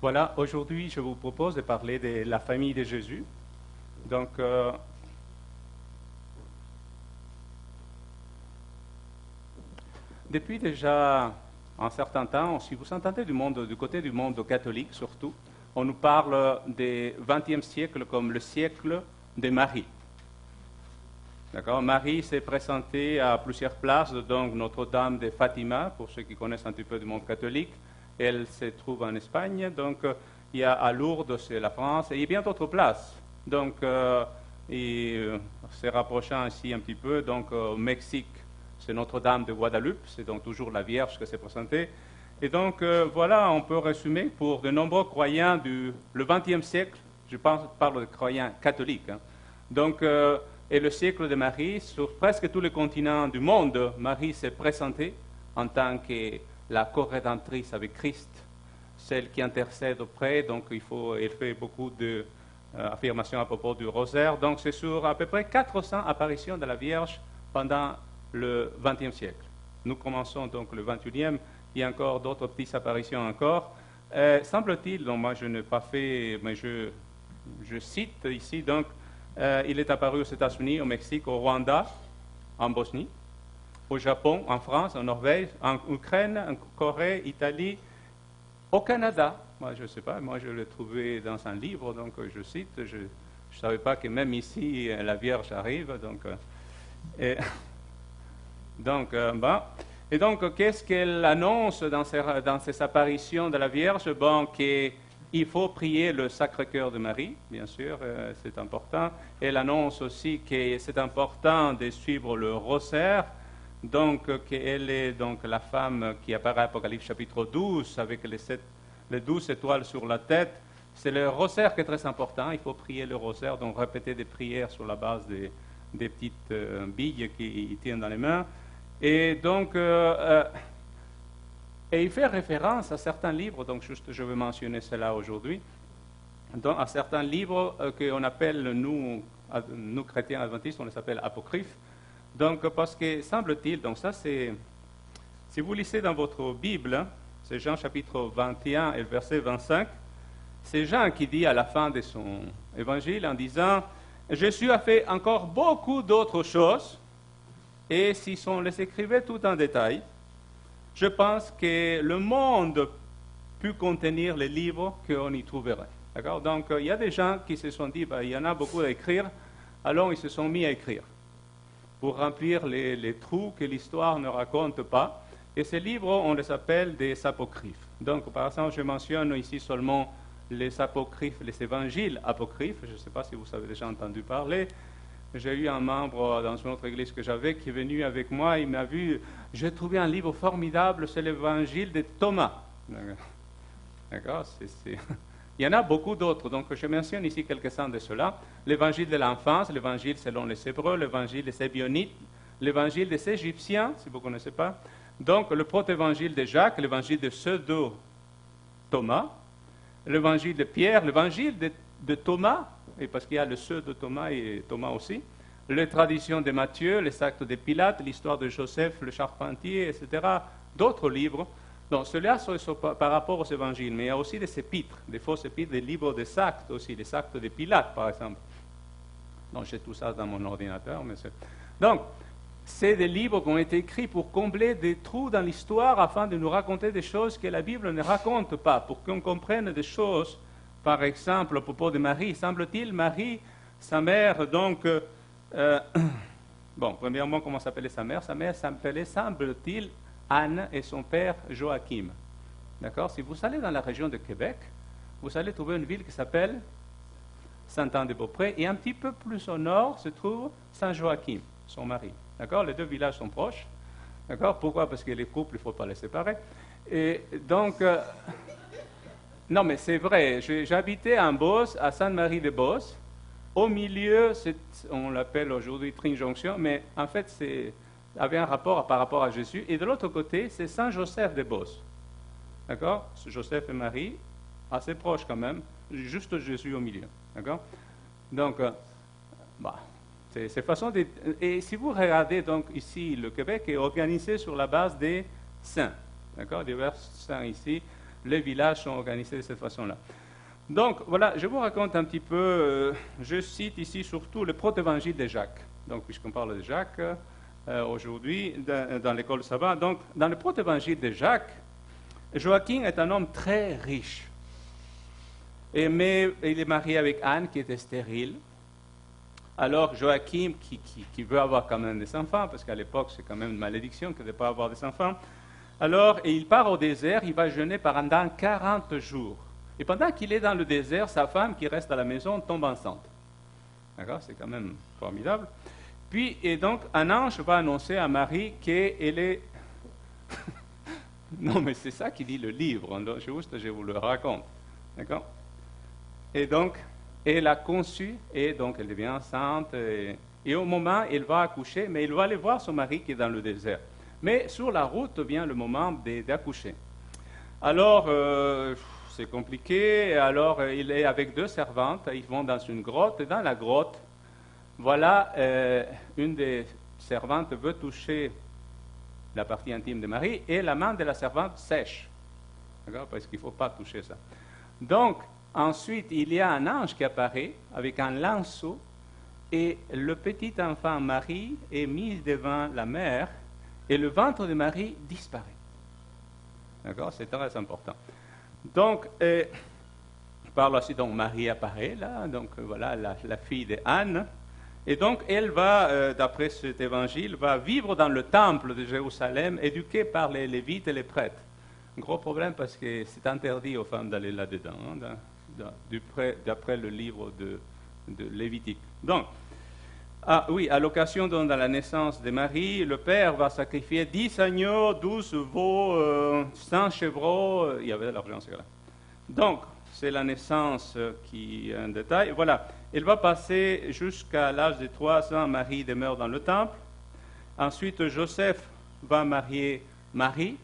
Voilà, aujourd'hui, je vous propose de parler de la famille de Jésus. Donc, depuis déjà un certain temps, si vous entendez du côté du monde catholique surtout, on nous parle du XXe siècle comme le siècle de Marie. D'accord? Marie s'est présentée à plusieurs places, donc Notre-Dame de Fatima, pour ceux qui connaissent un petit peu du monde catholique. Elle se trouve en Espagne, donc il y a à Lourdes, c'est la France, et il y a bien d'autres places. Donc, se rapprochant ici un petit peu, donc au Mexique, c'est Notre-Dame de Guadeloupe, c'est donc toujours la Vierge qui s'est présentée. Et donc, voilà, on peut résumer pour de nombreux croyants du XXe siècle, je parle de croyants catholiques, hein. Donc, et le siècle de Marie, sur presque tous les continents du monde, Marie s'est présentée en tant que la co-rédemptrice avec Christ, celle qui intercède auprès, donc elle fait beaucoup d'affirmations à propos du rosaire. Donc c'est sur à peu près 400 apparitions de la Vierge pendant le XXe siècle. Nous commençons donc le XXIe, il y a encore d'autres petites apparitions encore. Semble-t-il, donc moi je n'ai pas fait, mais je cite ici, donc il est apparu aux États-Unis, au Mexique, au Rwanda, en Bosnie, au Japon, en France, en Norvège, en Ukraine, en Corée, Italie, au Canada. Moi, je ne sais pas, moi je l'ai trouvé dans un livre, donc je cite, je ne savais pas que même ici la Vierge arrive, et donc qu'est-ce qu'elle annonce dans ces apparitions de la Vierge? Bon, qu'il faut prier le Sacré-Cœur de Marie, bien sûr, c'est important. Elle annonce aussi que c'est important de suivre le rosaire, donc qu'elle est donc la femme qui apparaît à Apocalypse chapitre 12 avec les 12 étoiles sur la tête. C'est le rosaire qui est très important, il faut prier le rosaire, donc répéter des prières sur la base des petites billes qu'ils tiennent dans les mains. Et donc, et il fait référence à certains livres, donc juste je vais mentionner cela aujourd'hui, donc à certains livres qu'on appelle, nous chrétiens adventistes, on les appelle apocryphes. Donc, parce que semble-t-il, donc ça c'est, si vous lisez dans votre Bible, hein, c'est Jean chapitre 21 et le verset 25, c'est Jean qui dit à la fin de son évangile en disant « Jésus a fait encore beaucoup d'autres choses, et si on les écrivait tout en détail, je pense que le monde peut contenir les livres qu'on y trouverait. » D'accord? Donc, il y a des gens qui se sont dit il y en a beaucoup à écrire, alors ils se sont mis à écrire pour remplir les trous que l'histoire ne raconte pas. Et ces livres, on les appelle des apocryphes. Donc, par exemple, je mentionne ici seulement les apocryphes, les évangiles apocryphes. Je ne sais pas si vous avez déjà entendu parler. J'ai eu un membre dans une autre église que j'avais qui est venu avec moi. Il m'a vu, j'ai trouvé un livre formidable, c'est l'évangile de Thomas. D'accord? Il y en a beaucoup d'autres, donc je mentionne ici quelques-uns de ceux-là. L'évangile de l'enfance, l'évangile selon les Hébreux, l'évangile des Ébionites, l'évangile des Égyptiens, si vous ne connaissez pas. Donc le proto-évangile de Jacques, l'évangile de pseudo-Thomas, l'évangile de Pierre, l'évangile de Thomas, et parce qu'il y a le pseudo de Thomas et Thomas aussi, les traditions de Matthieu, les actes de Pilate, l'histoire de Joseph, le charpentier, etc. D'autres livres. Donc, cela c'est par rapport aux évangiles, mais il y a aussi des épîtres, des fausses épîtres, des livres des actes aussi, les actes de Pilate, par exemple. Donc, j'ai tout ça dans mon ordinateur. Donc, c'est des livres qui ont été écrits pour combler des trous dans l'histoire afin de nous raconter des choses que la Bible ne raconte pas, pour qu'on comprenne des choses, par exemple, à propos de Marie. Semble-t-il, Marie, sa mère, donc, bon, premièrement, comment s'appelait sa mère? Sa mère s'appelait, semble-t-il, Anne et son père Joachim. D'accord? Si vous allez dans la région de Québec, vous allez trouver une ville qui s'appelle Saint-Anne-de-Beaupré, et un petit peu plus au nord se trouve Saint-Joachim, son mari. D'accord? Les deux villages sont proches. D'accord? Pourquoi? Parce que les couples, il ne faut pas les séparer. Et donc, non, mais c'est vrai, j'habitais en Beauce, à Sainte-Marie-de-Beauce. Au milieu, on l'appelle aujourd'hui Trinjonction, mais en fait, avait un rapport par rapport à Jésus. Et de l'autre côté, c'est Saint-Joseph de Beauce. D'accord? Joseph et Marie, assez proches quand même, juste Jésus au milieu. D'accord? Donc, c'est façon de... Et si vous regardez, donc, ici, le Québec est organisé sur la base des saints. D'accord? Divers saints ici. les villages sont organisés de cette façon-là. Donc, voilà, je vous raconte un petit peu, je cite ici surtout le protévangile de Jacques. Donc, puisqu'on parle de Jacques aujourd'hui, dans l'école de sabbat. Donc, dans le protévangile de Jacques, Joachim est un homme très riche. Mais il est marié avec Anne, qui était stérile. Alors, Joachim, qui veut avoir quand même des enfants, parce qu'à l'époque, c'est quand même une malédiction que de ne pas avoir des enfants. Alors, il part au désert, il va jeûner pendant 40 jours. Et pendant qu'il est dans le désert, sa femme, qui reste à la maison, tombe enceinte. D'accord? C'est quand même formidable. Puis, et donc, un ange va annoncer à Marie qu'elle est... Non, mais c'est ça qui dit le livre. Donc, juste, je vous le raconte. D'accord? Et donc, elle a conçu, et donc elle devient enceinte. Et au moment, elle va accoucher, mais elle va aller voir son mari qui est dans le désert. Mais sur la route vient le moment d'accoucher. Alors, c'est compliqué. Alors, il est avec 2 servantes. Ils vont dans une grotte. Et dans la grotte, voilà, une des servantes veut toucher la partie intime de Marie, et la main de la servante sèche. D'accord? Parce qu'il ne faut pas toucher ça. Donc, ensuite, il y a un ange qui apparaît avec un lanceau, et le petit enfant Marie est mis devant la mère, et le ventre de Marie disparaît. D'accord? C'est très important. Donc, par la suite, donc, Marie apparaît là, donc voilà la fille de Anne. Et donc, elle va, d'après cet évangile, va vivre dans le temple de Jérusalem, éduquée par les Lévites et les prêtres. Un gros problème parce que c'est interdit aux femmes d'aller là-dedans, hein, d'après le livre de Lévitique. Donc, oui, à l'occasion de la naissance de Marie, le père va sacrifier 10 agneaux, 12 veaux, 100 chevreaux. Il y avait de l'argent, c'est là. Donc, c'est la naissance qui est un détail. Voilà. Elle va passer jusqu'à l'âge de 3 ans, Marie demeure dans le temple. Ensuite, Joseph va marier Marie.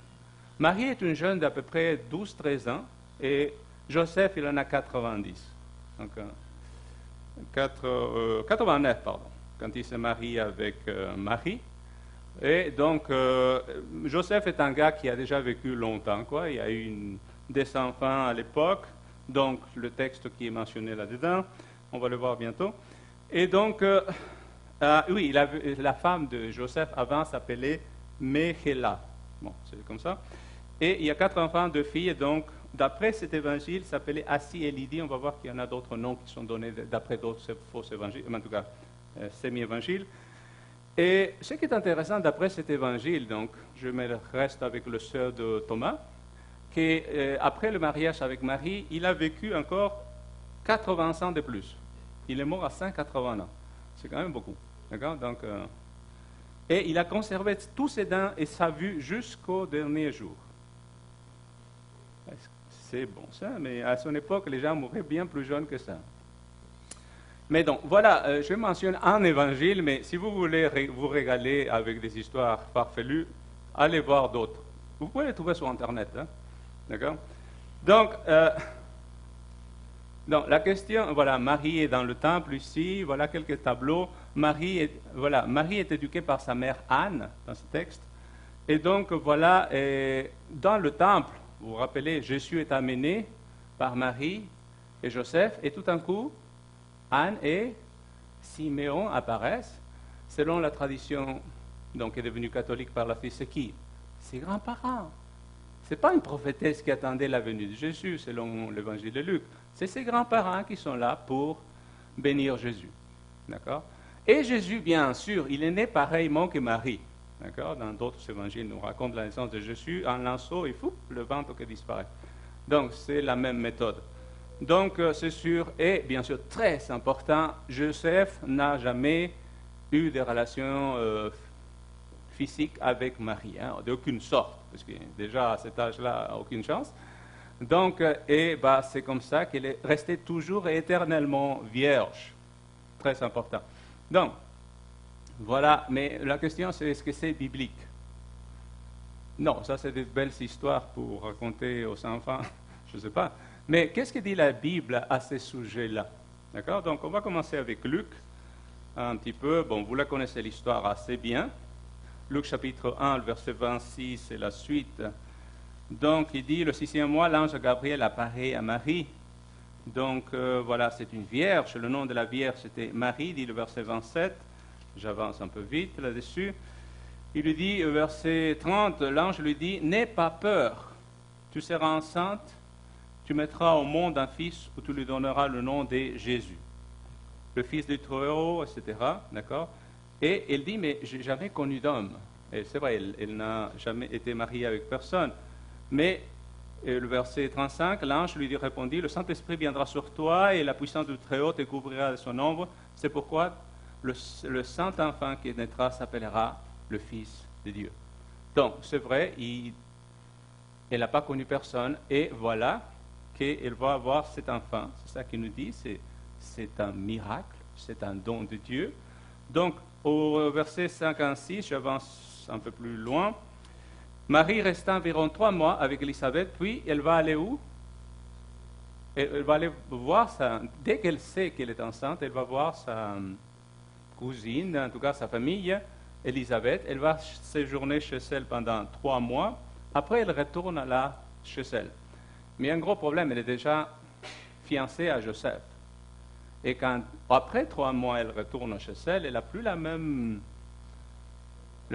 Marie est une jeune d'à peu près 12-13 ans et Joseph, il en a 90. Donc, 89, pardon, quand il se marie avec Marie. Et donc, Joseph est un gars qui a déjà vécu longtemps, quoi. Il y a eu des enfants à l'époque, donc le texte qui est mentionné là-dedans. On va le voir bientôt. Et donc, oui, la femme de Joseph avant s'appelait Méhéla. Bon, c'est comme ça. Et il y a 4 enfants, 2 filles. Donc, d'après cet évangile, s'appelait Assi et Lydie. On va voir qu'il y en a d'autres noms qui sont donnés d'après d'autres faux évangiles, en tout cas, semi-évangiles. Et ce qui est intéressant d'après cet évangile, donc, je me reste avec le sœur de Thomas, qu'après le mariage avec Marie, il a vécu encore 80 ans de plus. Il est mort à 180 ans. C'est quand même beaucoup. D'accord? Donc, et il a conservé tous ses dents et sa vue jusqu'au dernier jour. C'est bon ça, mais à son époque, les gens mouraient bien plus jeunes que ça. Mais donc, voilà, je mentionne un évangile, mais si vous voulez vous régaler avec des histoires farfelues, allez voir d'autres. Vous pouvez les trouver sur Internet. Hein? D'accord? Donc, la question, voilà, Marie est dans le temple ici, voilà quelques tableaux. Marie est éduquée par sa mère Anne, dans ce texte. Et donc, voilà, dans le temple, vous vous rappelez, Jésus est amené par Marie et Joseph, et tout d'un coup, Anne et Siméon apparaissent. Selon la tradition, donc, est devenue catholique par la suite, c'est qui? Ses grands-parents. Ce n'est pas une prophétesse qui attendait la venue de Jésus, selon l'évangile de Luc. C'est ses grands-parents qui sont là pour bénir Jésus. D'accord? Et Jésus, bien sûr, il est né pareillement que Marie. D'accord? Dans d'autres évangiles, nous raconte la naissance de Jésus, un lanceau et fou, le ventre qui disparaît. Donc, c'est la même méthode. Donc, c'est sûr, et bien sûr, très important, Joseph n'a jamais eu de relations physiques avec Marie, hein, d'aucune sorte, parce que déjà à cet âge-là, aucune chance. Donc, c'est comme ça qu'elle est restée toujours et éternellement vierge. Très important. Donc, voilà, mais la question c'est est-ce que c'est biblique? Non, ça c'est des belles histoires pour raconter aux enfants, je ne sais pas. Mais qu'est-ce que dit la Bible à ce sujet-là? D'accord? Donc, on va commencer avec Luc, un petit peu. Bon, vous la connaissez l'histoire assez bien. Luc chapitre 1, verset 26 et la suite. Donc, il dit, le 6e mois, l'ange Gabriel apparaît à Marie. Donc, voilà, c'est une vierge. Le nom de la vierge, c'était Marie, dit le verset 27. J'avance un peu vite là-dessus. Il lui dit, verset 30, l'ange lui dit, n'aie pas peur. Tu seras enceinte, tu mettras au monde un fils où tu lui donneras le nom de Jésus, le fils du Très-Haut, etc. D'accord? Et il dit, mais j'ai jamais connu d'homme. Et c'est vrai, elle n'a jamais été mariée avec personne. Mais le verset 35, l'ange lui répondit, le Saint-Esprit viendra sur toi et la puissance du Très-Haut te couvrira de son ombre. C'est pourquoi le saint enfant qui naîtra s'appellera le Fils de Dieu. Donc, c'est vrai, elle n'a pas connu personne et voilà qu'elle va avoir cet enfant. C'est ça qu'il nous dit, c'est un miracle, c'est un don de Dieu. Donc, au verset 56, j'avance un peu plus loin. Marie resta environ 3 mois avec Élisabeth, puis elle va aller où? Elle va aller voir dès qu'elle sait qu'elle est enceinte, elle va voir sa cousine, en tout cas sa famille, Élisabeth. Elle va séjourner chez elle pendant 3 mois. Après, elle retourne là chez elle. Mais un gros problème, elle est déjà fiancée à Joseph. Et quand, après 3 mois, elle retourne chez elle, elle n'a plus le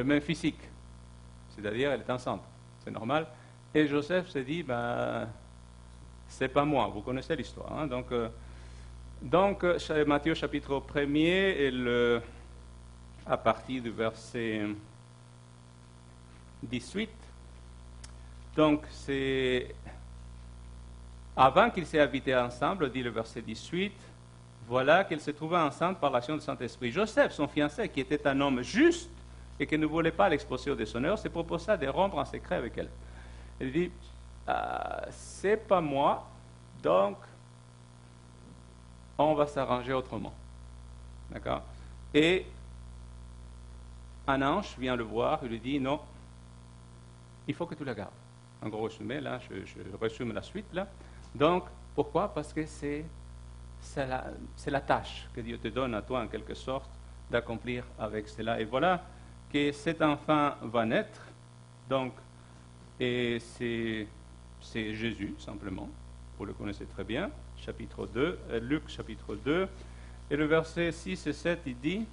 même physique. C'est-à-dire, elle est enceinte. C'est normal. Et Joseph se dit, ben, c'est pas moi. Vous connaissez l'histoire. Hein? Donc, Matthieu chapitre 1er, à partir du verset 18. Donc, c'est avant qu'ils s'aient habités ensemble, dit le verset 18, voilà qu'elle se trouvait enceinte par l'action du Saint-Esprit. Joseph, son fiancé, qui était un homme juste et qui ne voulait pas l'exposer au déshonneur, se proposa de rompre en secret avec elle. Elle dit, c'est pas moi, donc on va s'arranger autrement. D'accord? Et un ange vient le voir, il lui dit, non, il faut que tu la gardes. En gros résumé, là, je résume la suite, là. Donc, pourquoi? Parce que c'est la tâche que Dieu te donne à toi, en quelque sorte, d'accomplir avec cela. Et voilà que cet enfant va naître, donc, et c'est Jésus, simplement. Vous le connaissez très bien, chapitre 2, Luc, chapitre 2. Et le verset 6 et 7, il dit,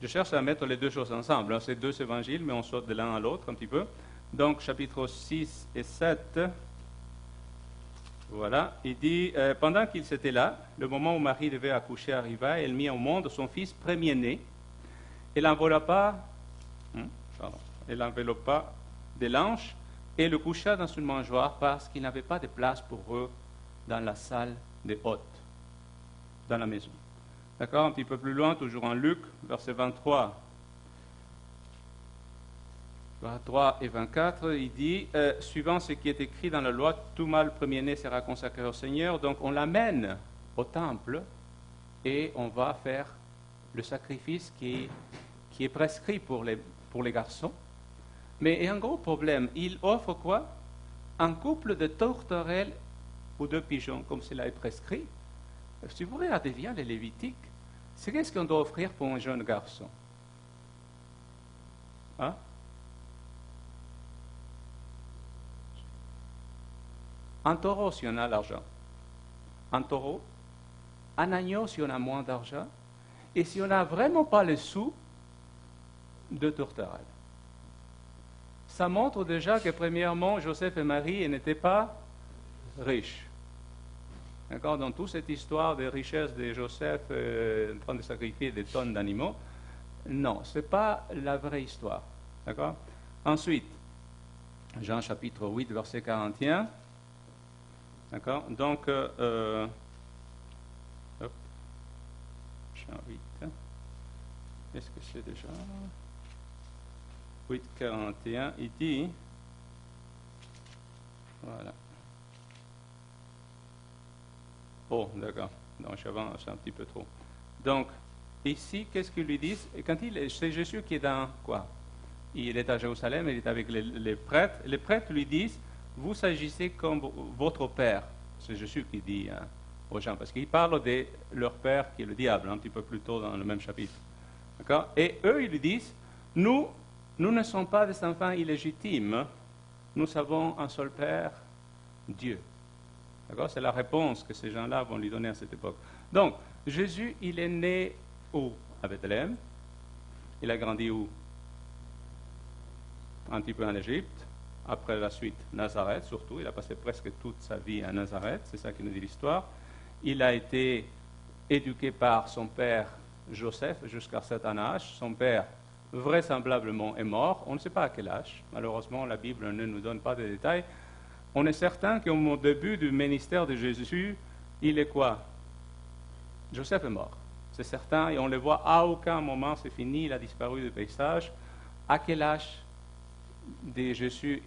je cherche à mettre les deux choses ensemble, hein, c'est 2 évangiles, mais on saute de l'un à l'autre un petit peu. Donc, chapitre 6 et 7, voilà, il dit, pendant qu'ils étaient là, le moment où Marie devait accoucher arriva, elle mit au monde son fils premier-né. Elle l'enveloppa de l'ange et le coucha dans une mangeoire parce qu'il n'avait pas de place pour eux dans la salle des hôtes, dans la maison. D'accord, un petit peu plus loin, toujours en Luc, verset 23 et 24, il dit, suivant ce qui est écrit dans la loi, tout mâle premier-né sera consacré au Seigneur. Donc on l'amène au temple et on va faire le sacrifice qui est prescrit pour les garçons. Mais il y a un gros problème. Il offre quoi? Un couple de tourterelles ou de pigeons, comme cela est prescrit. Si vous regardez bien les Lévitiques, c'est qu'est-ce qu'on doit offrir pour un jeune garçon? Hein? Un taureau si on a l'argent. Un taureau. Un agneau si on a moins d'argent. Et si on n'a vraiment pas les sous, 2 tourterelles. Ça montre déjà que premièrement, Joseph et Marie n'étaient pas riches. D'accord? Dans toute cette histoire de richesse de Joseph en train de sacrifier des tonnes d'animaux, non, ce n'est pas la vraie histoire. D'accord? Ensuite, Jean chapitre 8, verset 41. D'accord? Donc, Jean 8. Est-ce que c'est déjà 8, 41, il dit, voilà. Oh, d'accord. Non, j'avance un petit peu trop. Donc, ici, qu'est-ce qu'ils lui disent? Et quand c'est Jésus qui est dans quoi? Il est à Jérusalem, il est avec les prêtres. Les prêtres lui disent, vous agissez comme votre père. C'est Jésus qui dit aux gens, parce qu'il parle de leur père qui est le diable, un petit peu plus tôt dans le même chapitre. D'accord? Et eux, ils lui disent, nous Nous ne sommes pas des enfants illégitimes. Nous avons un seul Père, Dieu. D'accord? C'est la réponse que ces gens-là vont lui donner à cette époque. Donc, Jésus, il est né où? À Bethléem. Il a grandi où? Un petit peu en Égypte. Après la suite, Nazareth surtout. Il a passé presque toute sa vie à Nazareth. C'est ça qui nous dit l'histoire. Il a été éduqué par son père Joseph jusqu'à un certain âge. Son père, vraisemblablement, est mort. On ne sait pas à quel âge. Malheureusement, la Bible ne nous donne pas de détails. On est certain qu'au début du ministère de Jésus, il est quoi? Joseph est mort. C'est certain. Et on le voit à aucun moment, c'est fini, il a disparu du paysage. À quel âge de Jésus,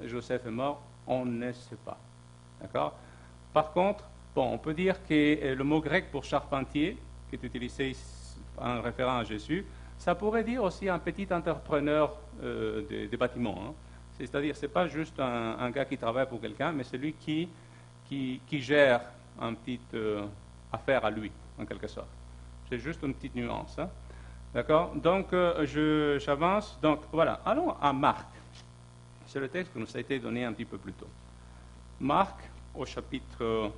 Joseph est mort? On ne sait pas. D'accord? Par contre, on peut dire que le mot grec pour charpentier, qui est utilisé en référant à Jésus, ça pourrait dire aussi un petit entrepreneur de bâtiments. Hein. C'est-à-dire, ce n'est pas juste un gars qui travaille pour quelqu'un, mais celui qui gère une petite affaire à lui, en quelque sorte. C'est juste une petite nuance. Hein. D'accord? Donc, j'avance. Donc, voilà. Allons à Marc. C'est le texte qui nous a été donné un petit peu plus tôt. Marc, au chapitre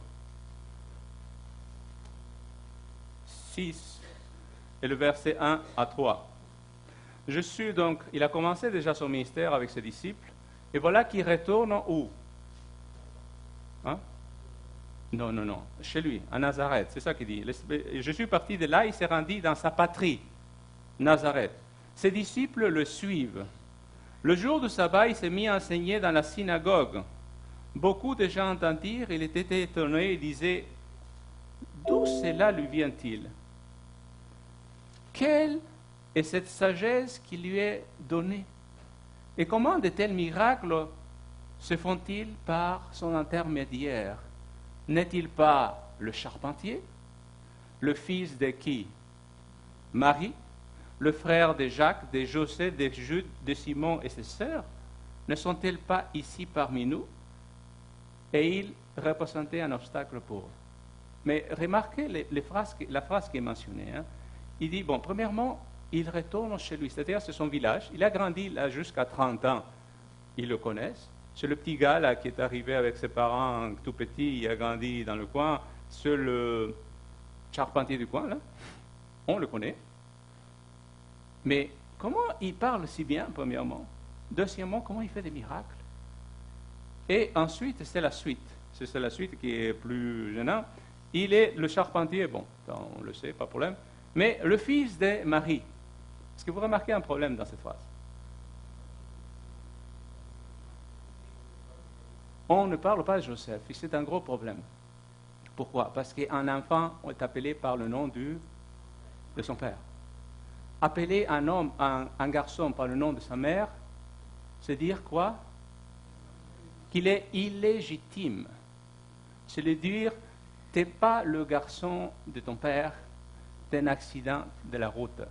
6, et le verset 1 à 3. Jésus, donc, il a commencé déjà son ministère avec ses disciples, et voilà qu'il retourne où? Hein? Non, chez lui, à Nazareth, c'est ça qu'il dit. Jésus parti de là, il s'est rendu dans sa patrie, Nazareth. Ses disciples le suivent. Le jour du sabbat, il s'est mis à enseigner dans la synagogue. Beaucoup de gens entendirent, il était étonné et disait, d'où cela lui vient-il? Quelle est cette sagesse qui lui est donnée? Et comment de tels miracles se font-ils par son intermédiaire? N'est-il pas le charpentier, le fils de qui? Marie, le frère de Jacques, de José, de Jude, de Simon et ses sœurs? Ne sont-elles pas ici parmi nous? Et il représentait un obstacle pour eux. Mais remarquez la phrase qui est mentionnée. Hein. Il dit, bon, premièrement, il retourne chez lui, c'est-à-dire c'est son village. Il a grandi là jusqu'à 30 ans. Ils le connaissent. C'est le petit gars là qui est arrivé avec ses parents tout petit, il a grandi dans le coin. C'est le charpentier du coin, là. On le connaît. Mais comment il parle si bien, premièrement? Deuxièmement, comment il fait des miracles? Et ensuite, c'est la suite. C'est la suite qui est plus gênante. Il est le charpentier, bon, on le sait, pas de problème, mais le fils de Marie. Est-ce que vous remarquez un problème dans cette phrase? On ne parle pas de Joseph, et c'est un gros problème. Pourquoi? Parce qu'un enfant est appelé par le nom de son père. Appeler un homme, un garçon par le nom de sa mère, c'est dire quoi? Qu'il est illégitime. C'est le dire, tu n'es pas le garçon de ton père d'un accident de la route.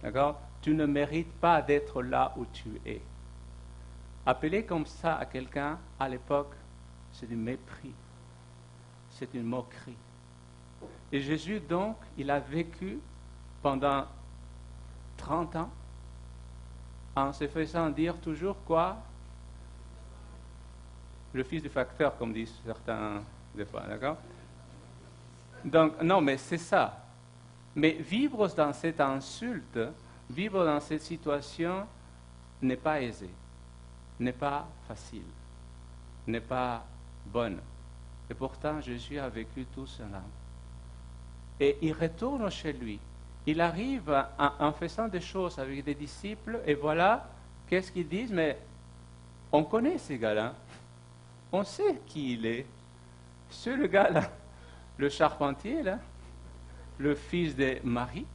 D'accord? Tu ne mérites pas d'être là où tu es. Appeler comme ça à quelqu'un, à l'époque, c'est du mépris. C'est une moquerie. Et Jésus, donc, il a vécu pendant 30 ans en se faisant dire toujours quoi? Le fils du facteur, comme disent certains des fois, d'accord? Donc, non, mais c'est ça. Mais vivre dans cette insulte, vivre dans cette situation n'est pas aisé, n'est pas facile, n'est pas bonne. Et pourtant, Jésus a vécu tout cela. Et il retourne chez lui. Il arrive en faisant des choses avec des disciples, et voilà, qu'est-ce qu'ils disent? Mais on connaît ces gars-là. On sait qui il est. C'est le gars-là, le charpentier, là, le fils de Marie.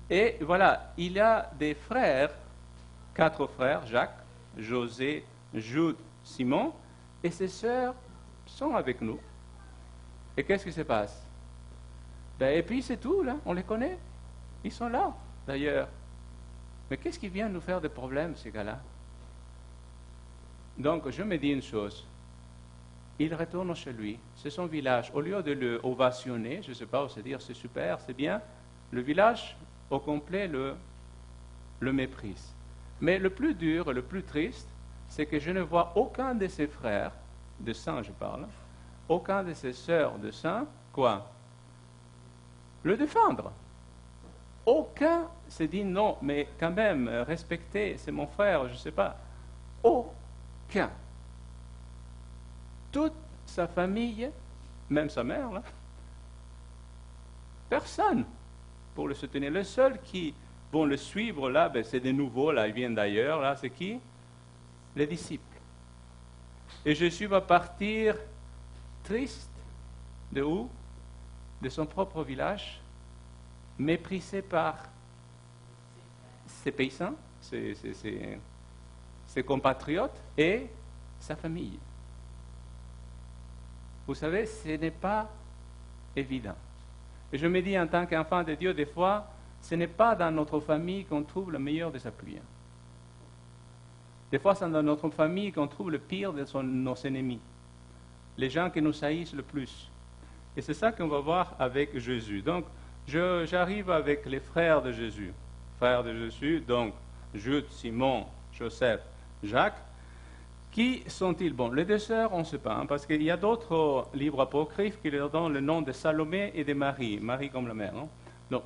Et voilà, il y a des frères, 4 frères, Jacques, José, Jude, Simon, et ses sœurs sont avec nous. Et qu'est-ce qui se passe? Et puis c'est tout, là, on les connaît. Ils sont là, d'ailleurs. Mais qu'est-ce qui vient nous faire des problèmes, ces gars-là? Donc, je me dis une chose. Il retourne chez lui, c'est son village. Au lieu de le ovationner, je ne sais pas, se dire c'est super, c'est bien, le village au complet le méprisent. Mais le plus dur et le plus triste, c'est que je ne vois aucun de ses frères, de sang je parle, aucun de ses sœurs de sang, quoi? Le défendre. Aucun se dit non, mais quand même, respecter, c'est mon frère, je ne sais pas. Aucun. Toute sa famille, même sa mère, là, personne pour le soutenir. Le seul qui vont le suivre, là, ben, c'est des nouveaux, là, ils viennent d'ailleurs, là, c'est qui? Les disciples. Et Jésus va partir triste, de où? De son propre village, méprisé par ses paysans, ses compatriotes et sa famille. Vous savez, ce n'est pas évident. Et je me dis en tant qu'enfant de Dieu, des fois, ce n'est pas dans notre famille qu'on trouve le meilleur des appuis. Des fois, c'est dans notre famille qu'on trouve le pire de nos ennemis, les gens qui nous haïssent le plus. Et c'est ça qu'on va voir avec Jésus. Donc, j'arrive avec les frères de Jésus. Frères de Jésus, donc Jude, Simon, Joseph, Jacques. Qui sont-ils? Bon, les deux sœurs, on ne sait pas, hein, parce qu'il y a d'autres livres apocryphes qui leur donnent le nom de Salomé et de Marie, Marie comme la mère. Hein. Donc,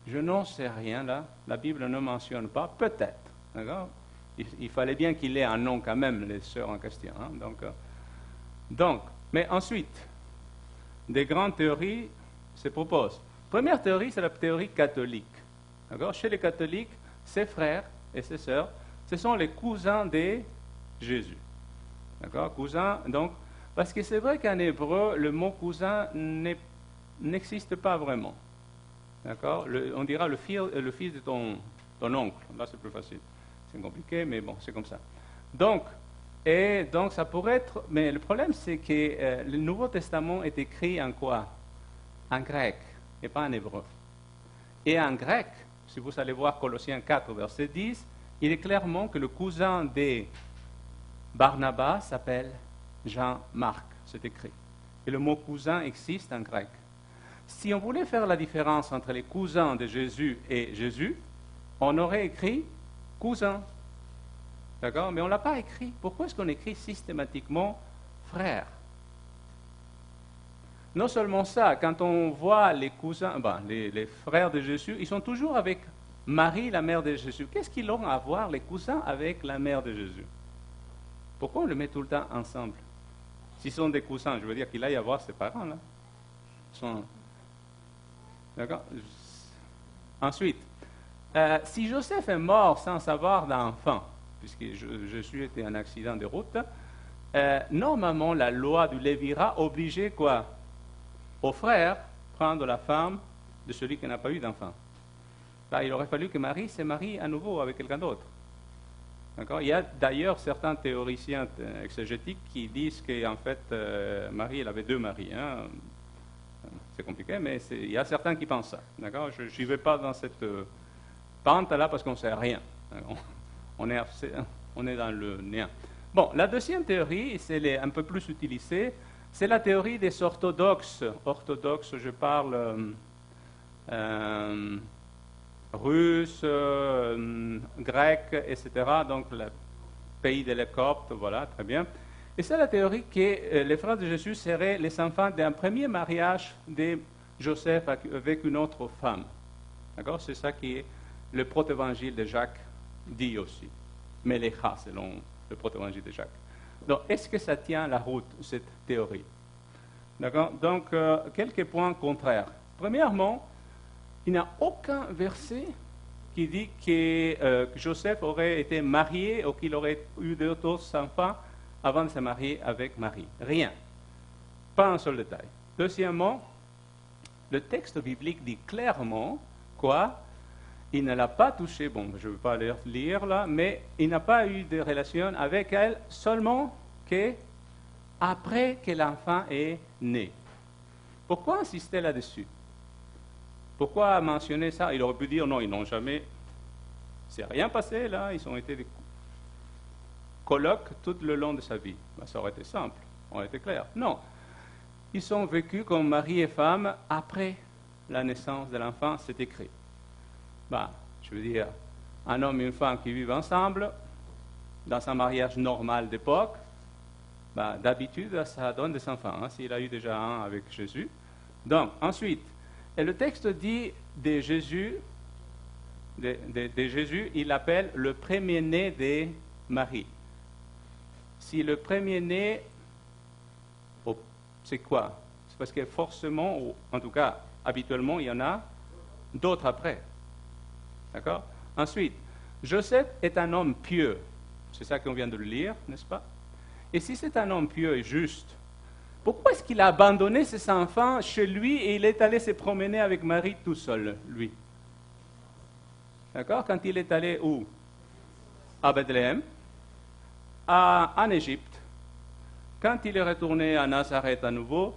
je n'en sais rien là, la Bible ne mentionne pas, peut-être. D'accord? Il fallait bien qu'il ait un nom quand même, les sœurs en question. Hein, donc, mais ensuite, des grandes théories se proposent. Première théorie, c'est la théorie catholique. D'accord? Chez les catholiques, ses frères et ses sœurs, ce sont les cousins de Jésus. D'accord? Cousin, donc, parce que c'est vrai qu'en hébreu, le mot cousin n'existe pas vraiment. D'accord? On dira le fils de ton oncle. Là, c'est plus facile. C'est compliqué, mais bon, c'est comme ça. Donc, ça pourrait être... Mais le problème, c'est que le Nouveau Testament est écrit en quoi? En grec, et pas en hébreu. Et en grec, si vous allez voir Colossiens 4, verset 10, il est clairement que le cousin de Barnabas s'appelle Jean-Marc, c'est écrit. Et le mot cousin existe en grec. Si on voulait faire la différence entre les cousins de Jésus et Jésus, on aurait écrit cousin. D'accord? Mais on ne l'a pas écrit. Pourquoi est-ce qu'on écrit systématiquement frère? Non seulement ça, quand on voit les cousins, les frères de Jésus, ils sont toujours avec Marie, la mère de Jésus. Qu'est-ce qu'ils ont à voir, les cousins, avec la mère de Jésus? Pourquoi on les met tout le temps ensemble? S'ils sont des cousins, je veux dire qu'il aille voir ses parents, là. D'accord? Ensuite, si Joseph est mort sans avoir d'enfant, puisque Jésus était un accident de route, normalement, la loi du Lévira obligeait quoi? Au frère prendre la femme de celui qui n'a pas eu d'enfant. Là, il aurait fallu que Marie se marie à nouveau avec quelqu'un d'autre. D'accord? Il y a d'ailleurs certains théoriciens exégétiques qui disent qu'en fait, Marie, elle avait deux maris. Hein. C'est compliqué, mais il y a certains qui pensent ça. D'accord? Je n'y vais pas dans cette pente-là parce qu'on ne sait rien. On est dans le néant. Bon, la deuxième théorie, c'est un peu plus utilisée, c'est la théorie des orthodoxes. Orthodoxes, je parle russe, grec, etc. Donc, le pays de les Coptes, voilà, très bien. Et c'est la théorie que les frères de Jésus seraient les enfants d'un premier mariage de Joseph avec une autre femme. D'accord? C'est ça qui est le protévangile de Jacques dit aussi. Mélécha, selon le protévangile de Jacques. Donc, est-ce que ça tient la route, cette théorie? D'accord? Donc, quelques points contraires. Premièrement, il n'y a aucun verset qui dit que Joseph aurait été marié ou qu'il aurait eu d'autres enfants avant de se marier avec Marie. Rien. Pas un seul détail. Deuxièmement, le texte biblique dit clairement quoi? Il ne l'a pas touchée, bon, je ne vais pas lire là, mais il n'a pas eu de relation avec elle seulement après que l'enfant est né. Pourquoi insister là-dessus? Pourquoi mentionner ça? Il aurait pu dire non, ils n'ont jamais... C'est rien passé là, ils ont été des colocs tout le long de sa vie. Ben, ça aurait été simple, on aurait été clair. Non, ils sont vécus comme mari et femme après la naissance de l'enfant, c'est écrit. Ben, je veux dire, un homme et une femme qui vivent ensemble, dans un mariage normal d'époque, d'habitude, ça donne des enfants, hein, s'il a eu déjà un avec Jésus. Donc, ensuite, et le texte dit de Jésus, Jésus, il l'appelle le premier-né des Marie. Si le premier-né, c'est quoi? C'est parce que forcément, ou en tout cas, habituellement, il y en a d'autres après. D'accord? Ensuite, Joseph est un homme pieux. C'est ça qu'on vient de le lire, n'est-ce pas? Et si c'est un homme pieux et juste, pourquoi est-ce qu'il a abandonné ses enfants chez lui et il est allé se promener avec Marie tout seul, lui? D'accord? Quand il est allé où? À Bethléem, en Égypte. Quand il est retourné à Nazareth à nouveau,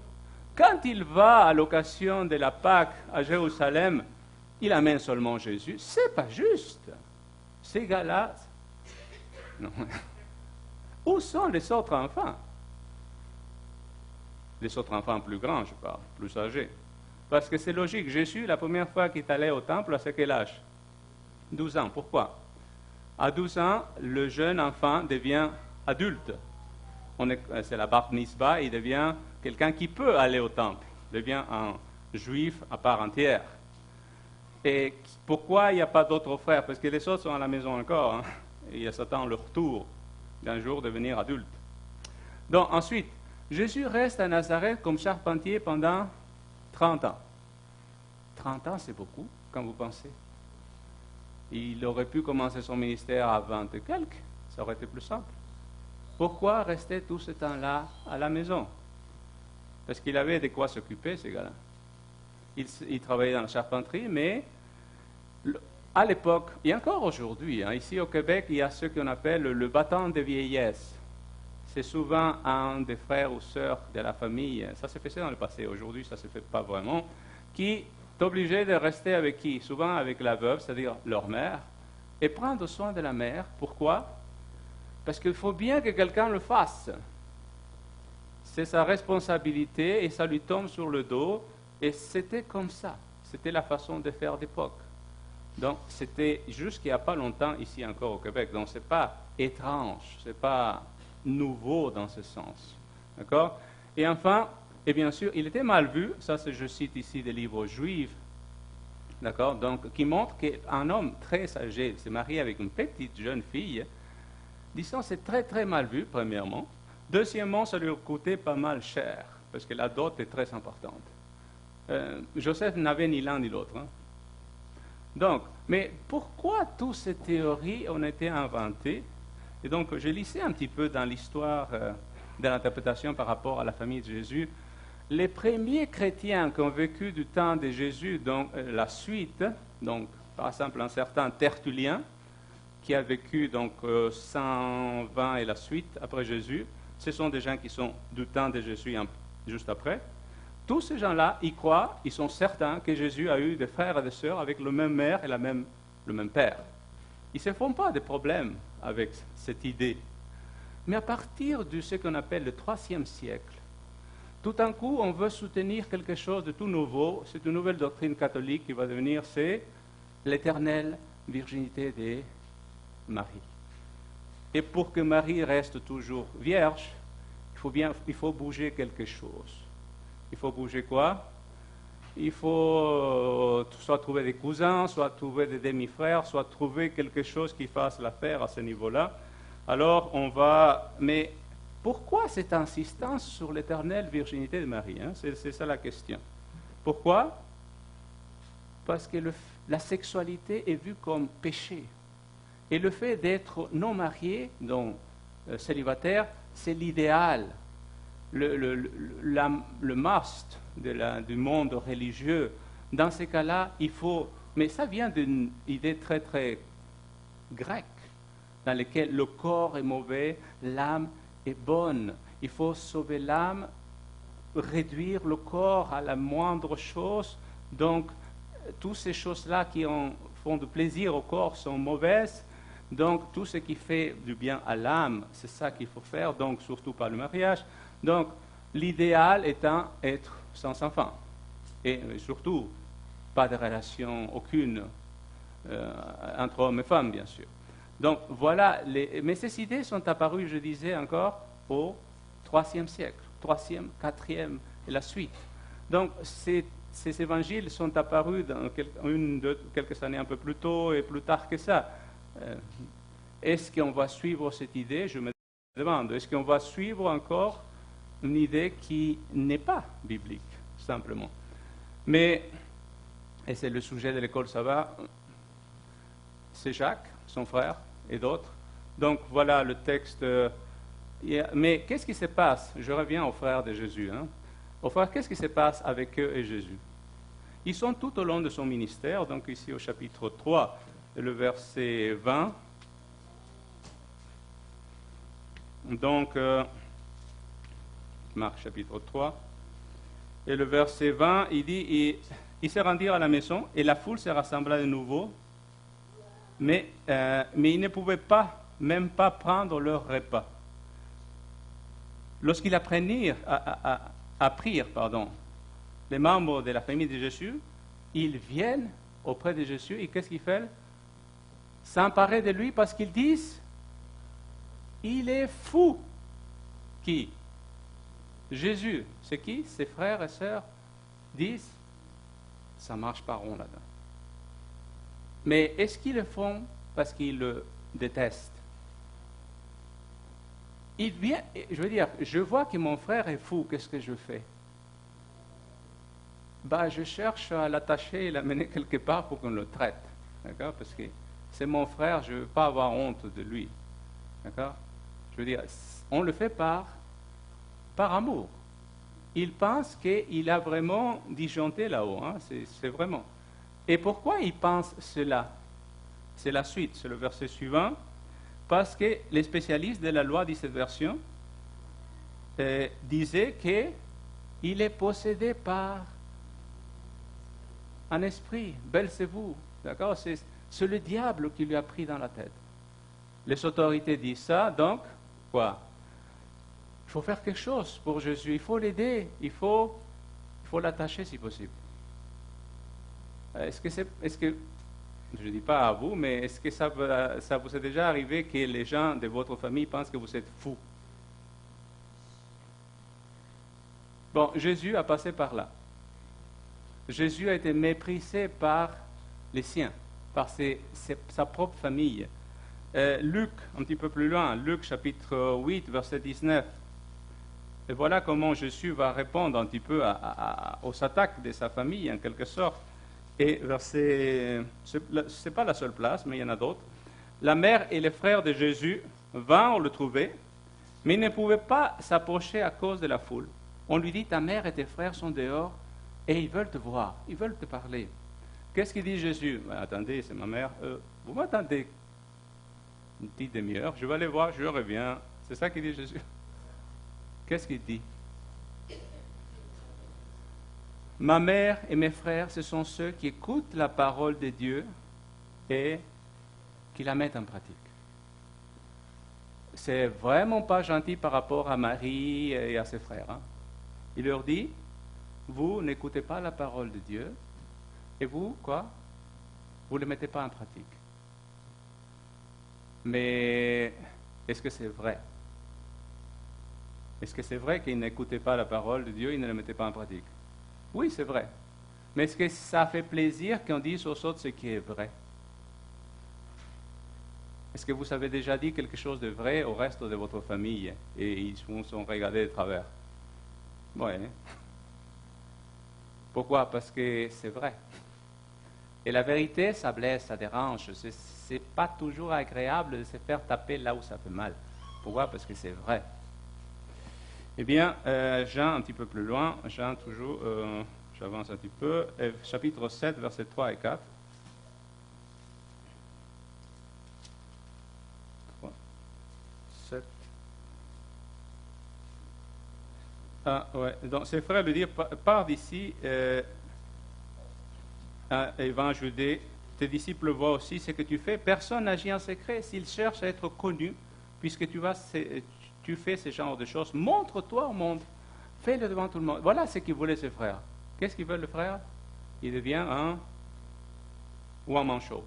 quand il va à l'occasion de la Pâque à Jérusalem, il amène seulement Jésus. C'est pas juste. Ces gars-là, non. Où sont les autres enfants? Les autres enfants plus grands, je parle, plus âgés. Parce que c'est logique. Jésus, la première fois qu'il est allé au temple, à quel âge? 12 ans. Pourquoi? À 12 ans, le jeune enfant devient adulte. C'est la bar mitzvah, il devient quelqu'un qui peut aller au temple. Il devient un juif à part entière. Et pourquoi il n'y a pas d'autres frères? Parce que les autres sont à la maison encore. Hein, et ils attendent leur tour d'un jour devenir adulte. Donc ensuite, Jésus reste à Nazareth comme charpentier pendant 30 ans. 30 ans, c'est beaucoup, quand vous pensez. Il aurait pu commencer son ministère à 20 et quelques, ça aurait été plus simple. Pourquoi rester tout ce temps-là à la maison? Parce qu'il avait de quoi s'occuper, ces gars-là. Il travaillait dans la charpenterie, mais à l'époque, et encore aujourd'hui, hein, ici au Québec, il y a ce qu'on appelle le bâton de vieillesse. C'est souvent un des frères ou sœurs de la famille, ça se faisait dans le passé, aujourd'hui ça ne se fait pas vraiment, qui est obligé de rester avec qui? Souvent avec la veuve, c'est-à-dire leur mère, et prendre soin de la mère. Pourquoi? Parce qu'il faut bien que quelqu'un le fasse. C'est sa responsabilité et ça lui tombe sur le dos, et c'était comme ça. C'était la façon de faire d'époque. Donc, c'était jusqu'il n'y a pas longtemps ici encore au Québec. Donc, ce n'est pas étrange, ce n'est pas nouveau dans ce sens. D'accord? Et enfin, et bien sûr, il était mal vu, ça je cite ici des livres juifs, d'accord? Donc, qui montre qu'un homme très âgé s'est marié avec une petite jeune fille, disons, c'est très très mal vu, premièrement. Deuxièmement, ça lui a coûté pas mal cher, parce que la dot est très importante. Joseph n'avait ni l'un ni l'autre. Hein. Donc, mais pourquoi toutes ces théories ont été inventées? Et donc, je lisais un petit peu dans l'histoire de l'interprétation par rapport à la famille de Jésus. Les premiers chrétiens qui ont vécu du temps de Jésus, donc la suite, donc par exemple un certain Tertullien, qui a vécu donc 120 et la suite après Jésus, ce sont des gens qui sont du temps de Jésus juste après. Tous ces gens-là, ils croient, ils sont certains que Jésus a eu des frères et des sœurs avec la même mère et le même père. Ils ne se font pas de problème avec cette idée. Mais à partir de ce qu'on appelle le IIIe siècle, tout d'un coup, on veut soutenir quelque chose de tout nouveau. C'est une nouvelle doctrine catholique qui va devenir, c'est l'éternelle virginité de Marie. Et pour que Marie reste toujours vierge, il faut bouger quelque chose. Il faut bouger quoi? Il faut soit trouver des cousins, soit trouver des demi-frères, soit trouver quelque chose qui fasse l'affaire à ce niveau-là. Alors on va... Mais pourquoi cette insistance sur l'éternelle virginité de Marie, hein? C'est ça la question. Pourquoi? Parce que la sexualité est vue comme péché. Et le fait d'être non marié, donc célibataire, c'est l'idéal. Le must du monde religieux. Dans ces cas-là, il faut... Mais ça vient d'une idée très, très grecque, dans laquelle le corps est mauvais, l'âme est bonne. Il faut sauver l'âme, réduire le corps à la moindre chose. Donc, toutes ces choses-là qui font du plaisir au corps sont mauvaises. Donc, tout ce qui fait du bien à l'âme, c'est ça qu'il faut faire, donc surtout par le mariage. Donc, l'idéal étant être sans enfant. Et surtout, pas de relation aucune entre hommes et femmes, bien sûr. Donc voilà, mais ces idées sont apparues, je disais encore, au IIIe siècle, 3e, 4e et la suite. Donc ces évangiles sont apparus dans quelques années un peu plus tôt et plus tard que ça. Est-ce qu'on va suivre cette idée? Je me demande. Est-ce qu'on va suivre encore une idée qui n'est pas biblique, simplement? Mais, et c'est le sujet de l'école Sava, c'est Jacques, son frère, et d'autres. Donc voilà le texte. Mais qu'est-ce qui se passe? Je reviens aux frères de Jésus. Aux frères, qu'est-ce qui se passe avec eux et Jésus? Ils sont tout au long de son ministère, donc ici au chapitre 3, le verset 20. Donc, Marc chapitre 3, et le verset 20, il dit, ils se rendirent à la maison, et la foule se rassembla de nouveau, mais ils ne pouvaient même pas prendre leur repas. Lorsqu'ils apprirent, les membres de la famille de Jésus, ils viennent auprès de Jésus, et qu'est-ce qu'ils font? S'emparer de lui parce qu'ils disent, il est fou. Qui? Jésus. C'est qui? Ses frères et sœurs disent, ça ne marche pas rond là-dedans. Mais est-ce qu'ils le font parce qu'ils le détestent? Il vient, je veux dire, je vois que mon frère est fou, qu'est-ce que je fais? Je cherche à l'attacher et l'amener quelque part pour qu'on le traite. D'accord? Parce que c'est mon frère, je ne veux pas avoir honte de lui. D'accord? Je veux dire, on le fait par amour. Il pense qu'il a vraiment disjoncté là-haut. C'est vraiment. Et pourquoi il pense cela? C'est la suite, c'est le verset suivant. Parce que les spécialistes de la loi de cette version disaient qu'il est possédé par un esprit, Belzébuth. D'accord? C'est le diable qui lui a pris dans la tête. Les autorités disent ça, donc, quoi? Il faut faire quelque chose pour Jésus, il faut l'aider, il faut l'attacher si possible. Est-ce que, je ne dis pas à vous, mais est-ce que ça vous est déjà arrivé que les gens de votre famille pensent que vous êtes fou? Bon, Jésus a passé par là. Jésus a été méprisé par les siens, par sa propre famille. Luc, un petit peu plus loin, Luc chapitre 8, verset 19. Et voilà comment Jésus va répondre un petit peu aux attaques de sa famille, en quelque sorte. Et verset, ce n'est pas la seule place, mais il y en a d'autres. La mère et les frères de Jésus vinrent le trouver, mais ils ne pouvaient pas s'approcher à cause de la foule. On lui dit, ta mère et tes frères sont dehors, et ils veulent te voir, ils veulent te parler. Qu'est-ce qu'il dit Jésus? Attendez, c'est ma mère. Vous m'attendez une petite demi-heure, je vais aller voir, je reviens. C'est ça qu'il dit Jésus. Qu'est-ce qu'il dit? Ma mère et mes frères, ce sont ceux qui écoutent la parole de Dieu et qui la mettent en pratique. C'est vraiment pas gentil par rapport à Marie et à ses frères. Il leur dit, vous n'écoutez pas la parole de Dieu et vous, quoi? Vous ne le mettez pas en pratique. Mais est-ce que c'est vrai? Est-ce que c'est vrai qu'ils n'écoutaient pas la parole de Dieu et ne la mettaient pas en pratique? Oui, c'est vrai. Mais est-ce que ça fait plaisir qu'on dise aux autres ce qui est vrai? Est-ce que vous avez déjà dit quelque chose de vrai au reste de votre famille et ils vous sont regardés de travers? Oui. Pourquoi? Parce que c'est vrai. Et la vérité, ça blesse, ça dérange. C'est pas toujours agréable de se faire taper là où ça fait mal. Pourquoi? Parce que c'est vrai. Eh bien, Jean, un petit peu plus loin, Jean toujours, j'avance un petit peu, chapitre 7, versets 3 et 4. 3, 7. Ouais. Donc, ses frères lui dirent, pars d'ici, et va en Judée, tes disciples voient aussi ce que tu fais. Personne n'agit en secret s'il cherche à être connu, puisque tu fais ce genre de choses. Montre-toi au monde. Fais-le devant tout le monde. Voilà ce qu'il voulait ses frères. Qu'est-ce qu'ils veulent le frère? Il devient un manchot.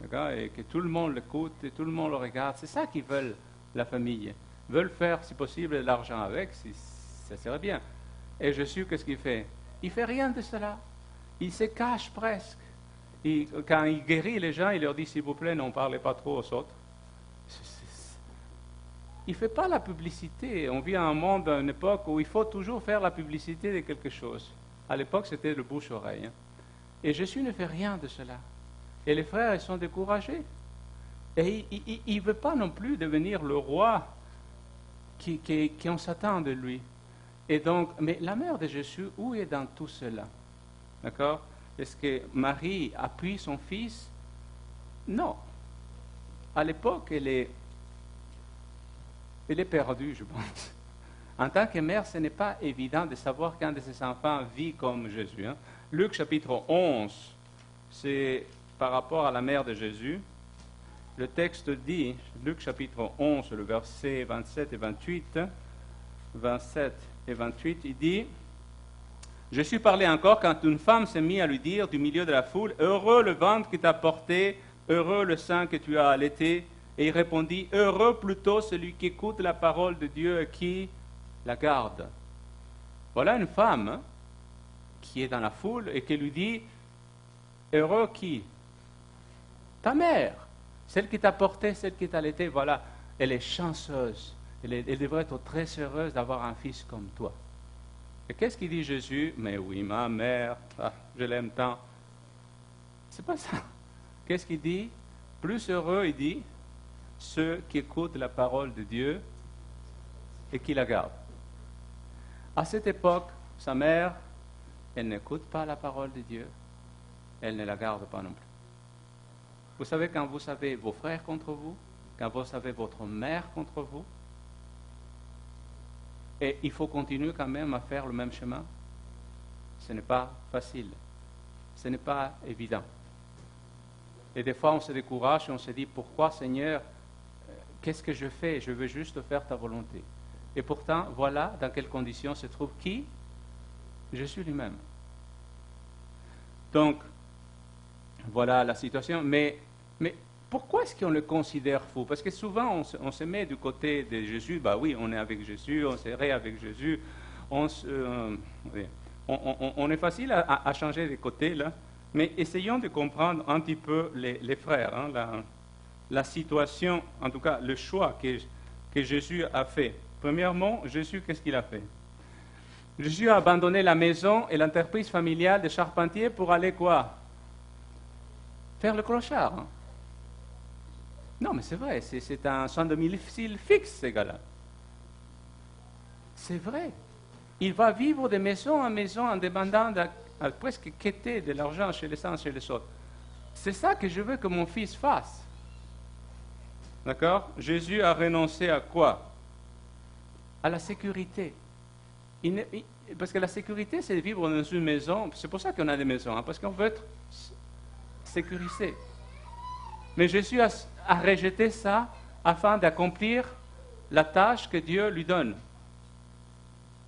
d'accord, et que tout le monde l'écoute et tout le monde le regarde. C'est ça qu'ils veulent, la famille. Ils veulent faire, si possible, de l'argent avec, si ça serait bien. Et Jésus, qu'est-ce qu'il fait? Il ne fait rien de cela. Il se cache presque. Quand il guérit les gens, il leur dit, s'il vous plaît, n'en parlez pas trop aux autres. Il ne fait pas la publicité. On vit à un monde, à une époque où il faut toujours faire la publicité de quelque chose. À l'époque, c'était le bouche-oreille. Et Jésus ne fait rien de cela. Et les frères, ils sont découragés. Et il ne veut pas non plus devenir le roi qu'on s'attend de lui. Et donc, mais la mère de Jésus, où est dans tout cela? D'accord? Est-ce que Marie appuie son fils? Non. À l'époque, elle est perdue, je pense. En tant que mère, ce n'est pas évident de savoir qu'un de ses enfants vit comme Jésus. Luc chapitre 11, c'est par rapport à la mère de Jésus. Le texte dit, Luc chapitre 11, le verset 27 et 28, 27 et 28, il dit, Jésus parlait encore quand une femme s'est mise à lui dire du milieu de la foule, « Heureux le ventre qui t'a porté, heureux le sein que tu as allaité. » Et il répondit, « Heureux plutôt celui qui écoute la parole de Dieu et qui la garde. » Voilà une femme qui est dans la foule et qui lui dit, « Heureux qui? Ta mère, celle qui t'a porté, celle qui t'a allaité. » Voilà, elle est chanceuse. Elle devrait être très heureuse d'avoir un fils comme toi. Et qu'est-ce qu'il dit Jésus? Mais oui, ma mère, je l'aime tant. C'est pas ça. Qu'est-ce qu'il dit? Plus heureux, il dit, ceux qui écoutent la parole de Dieu et qui la gardent. À cette époque, sa mère, elle n'écoute pas la parole de Dieu, elle ne la garde pas non plus. Vous savez, quand vous avez vos frères contre vous, quand vous avez votre mère contre vous, et il faut continuer quand même à faire le même chemin, ce n'est pas facile, ce n'est pas évident. Et des fois, on se décourage et on se dit, pourquoi Seigneur, qu'est-ce que je fais? Je veux juste faire ta volonté. Et pourtant, voilà dans quelles conditions se trouve qui? Jésus lui-même. Donc, voilà la situation. Mais pourquoi est-ce qu'on le considère fou? Parce que souvent, on se met du côté de Jésus. Bah oui, on est avec Jésus, on serait avec Jésus. On est facile à changer de côté, là. Mais essayons de comprendre un petit peu les frères, hein, la situation, en tout cas le choix que Jésus a fait. Premièrement, Jésus, qu'est-ce qu'il a fait? Jésus a abandonné la maison et l'entreprise familiale de charpentier pour aller quoi? Faire le clochard. Hein? Non, mais c'est vrai, c'est un son de domicile fixe, ces gars-là. C'est vrai. Il va vivre de maison en maison en demandant à presque quêter de l'argent chez les uns et chez les autres. C'est ça que je veux que mon fils fasse. D'accord? Jésus a renoncé à quoi? À la sécurité. Parce que la sécurité, c'est de vivre dans une maison. C'est pour ça qu'on a des maisons, hein, parce qu'on veut être sécurisé. Mais Jésus a rejeté ça afin d'accomplir la tâche que Dieu lui donne.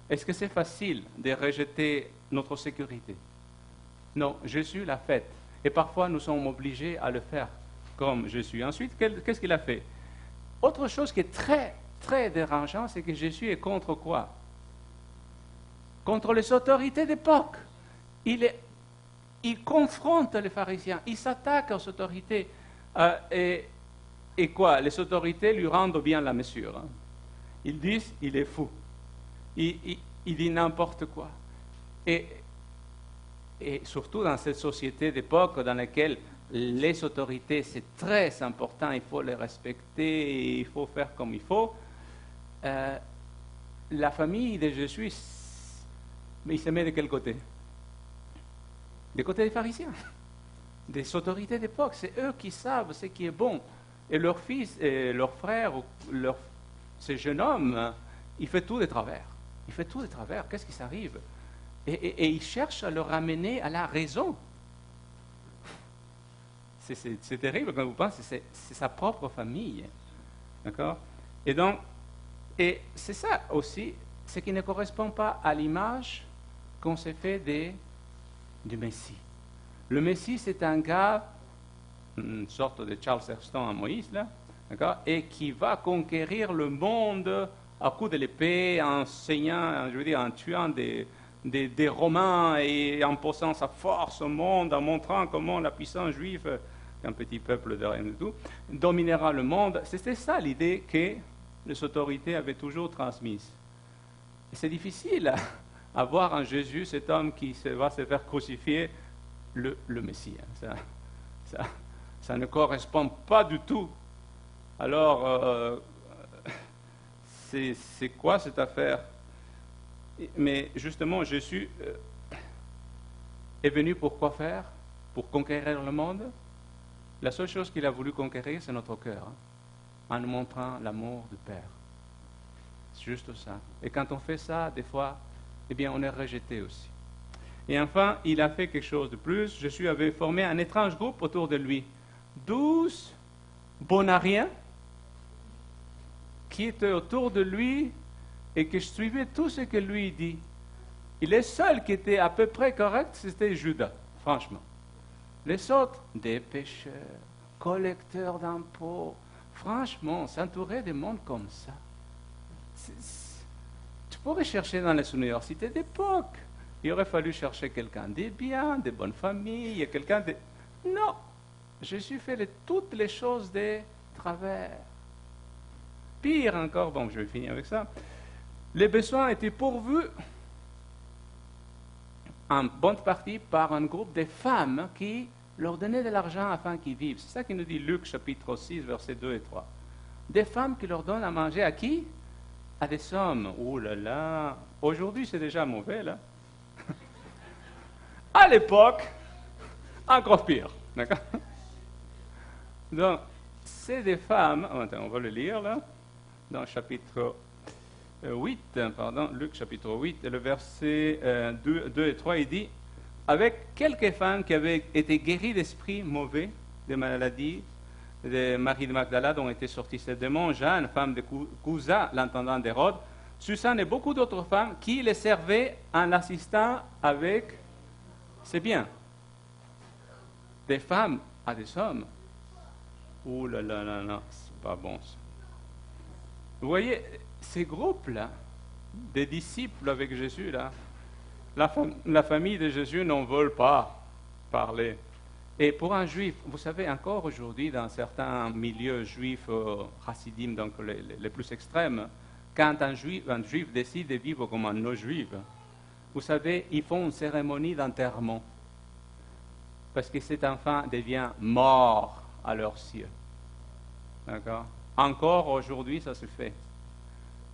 Est-ce que c'est facile de rejeter notre sécurité? Non, Jésus l'a fait. Et parfois, nous sommes obligés à le faire comme Jésus. Ensuite, qu'est-ce qu'il a fait? Autre chose qui est très, très dérangeant, c'est que Jésus est contre quoi? Contre les autorités d'époque. Il confronte les pharisiens, il s'attaque aux autorités. Et quoi? Les autorités lui rendent bien la mesure. Hein. Ils disent, il est fou. Il dit n'importe quoi. Et surtout dans cette société d'époque dans laquelle les autorités, c'est très important, il faut les respecter, il faut faire comme il faut. La famille de Jésus, mais il se met de quel côté? Du côté des pharisiens, des autorités d'époque. C'est eux qui savent ce qui est bon. Et leur fils, et leur frère, ce jeune homme, il fait tout de travers. Il fait tout de travers. Qu'est-ce qui s'arrive? Et il cherche à le ramener à la raison. C'est terrible quand vous pensez, c'est sa propre famille. D'accord? Et c'est ça aussi, ce qui ne correspond pas à l'image qu'on s'est fait du Messie. Le Messie, c'est un gars une sorte de Charleston à Moïse, là, d'accord, et qui va conquérir le monde à coups de l'épée, en enseignant, je veux dire, en tuant des Romains et en posant sa force au monde, en montrant comment la puissance juive, un petit peuple de rien du tout, dominera le monde. C'était ça l'idée que les autorités avaient toujours transmise. Et c'est difficile à voir en Jésus cet homme qui va se faire crucifier le Messie. Ça ne correspond pas du tout. Alors, c'est quoi cette affaire? Mais justement, Jésus est venu pour quoi faire? Pour conquérir le monde? La seule chose qu'il a voulu conquérir, c'est notre cœur, en nous montrant l'amour du Père. C'est juste ça. Et quand on fait ça, des fois, eh bien, on est rejeté aussi. Et enfin, il a fait quelque chose de plus. Jésus avait formé un étrange groupe autour de lui. 12 bonariens qui étaient autour de lui et qui suivaient tout ce que lui dit. Et les seuls qui étaient à peu près corrects, c'était Judas, franchement. Les autres, des pécheurs, collecteurs d'impôts. Franchement, s'entourer de monde comme ça. Tu pourrais chercher dans les universités d'époque. Il aurait fallu chercher quelqu'un de bien, de bonne famille, quelqu'un de... Non, Jésus fait toutes les choses de travers. Pire encore, bon, je vais finir avec ça. Les besoins étaient pourvus en bonne partie par un groupe de femmes qui leur donnaient de l'argent afin qu'ils vivent. C'est ça qui nous dit Luc chapitre 6, versets 2 et 3. Des femmes qui leur donnent à manger à qui? À des hommes. Oh là là, aujourd'hui c'est déjà mauvais là. À l'époque, encore pire. D'accord? Donc, c'est des femmes, attends, on va le lire là, dans le chapitre 8, Luc chapitre 8, et le verset 2 et 3, il dit, avec quelques femmes qui avaient été guéries d'esprits mauvais, de maladies, de Marie de Magdala dont étaient sortis ces démons, Jeanne, femme de Cousa, l'intendant d'Hérode, Suzanne et beaucoup d'autres femmes qui les servaient en assistant avec ses biens. Des femmes à des hommes. Ouh là là là là, c'est pas bon ça. Vous voyez, ces groupes-là, des disciples avec Jésus, là, la famille de Jésus n'en veulent pas parler. Et pour un juif, vous savez, encore aujourd'hui, dans certains milieux juifs chassidim, donc les plus extrêmes, quand un juif décide de vivre comme un non-juif, vous savez, ils font une cérémonie d'enterrement. Parce que cet enfant devient mort à leurs yeux. D'accord? Encore aujourd'hui, ça se fait.